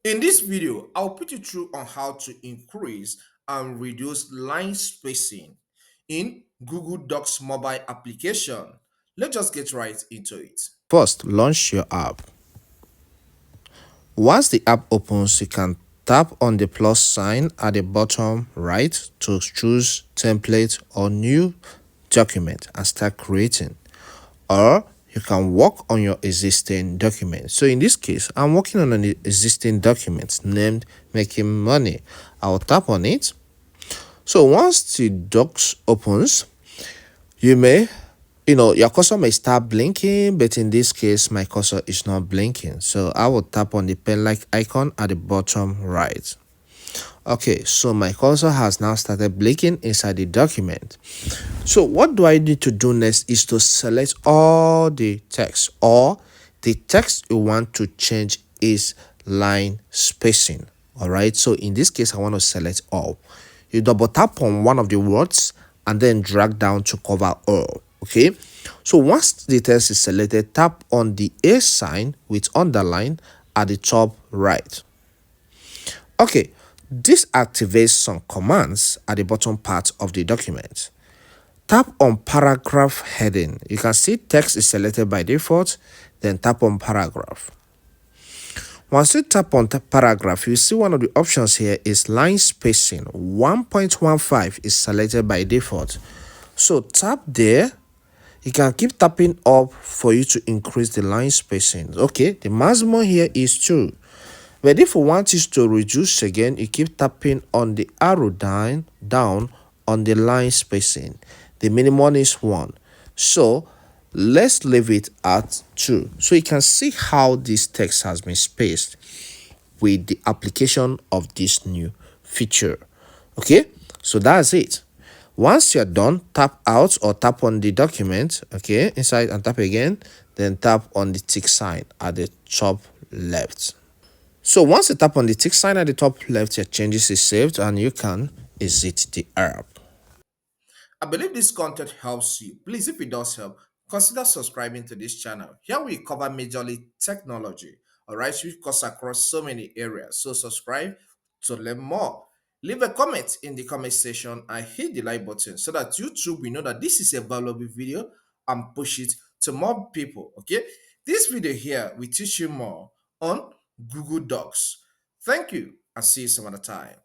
In this video, I'll put you through on how to increase and reduce line spacing in Google Docs mobile application. Let's just get right into it. First, launch your app. Once the app opens, you can tap on the plus sign at the bottom right to choose template or new document and start creating. Or you can work on your existing document. So in this case, I'm working on an existing document named Making Money. I'll tap on it. So once the docs opens, you may your cursor may start blinking, but in this case my cursor is not blinking, so I will tap on the pen like icon at the bottom right. Okay, so my cursor has now started blinking inside the document. So what do I need to do next is to select all the text, or the text you want to change is line spacing. All right, so in this case I want to select all. You double tap on one of the words and then drag down to cover all. Okay, so once the text is selected, tap on the A sign with underline at the top right. Okay, this activates some commands at the bottom part of the document. Tap on paragraph heading. You can see text is selected by default, then tap on paragraph. Once you tap on the paragraph, you see one of the options here is line spacing. 1.15 is selected by default. So tap there. You can keep tapping up for you to increase the line spacing. Okay, the maximum here is 2. But if you want it to reduce again, you keep tapping on the arrow down on the line spacing. The minimum is 1. So let's leave it at 2. So you can see how this text has been spaced with the application of this new feature. Okay, so that's it. Once you're done, tap out or tap on the document, okay, inside, and tap again, then tap on the tick sign at the top left. So once you tap on the tick sign at the top left, your changes is saved and you can exit the app. I believe this content helps you. Please, if it does help, consider subscribing to this channel. Here we cover majorly technology. All right, we cuts across so many areas. So subscribe to learn more. Leave a comment in the comment section and hit the like button so that YouTube will know that this is a valuable video and push it to more people. Okay, this video here will teach you more on Google Docs. Thank you and see you some other time.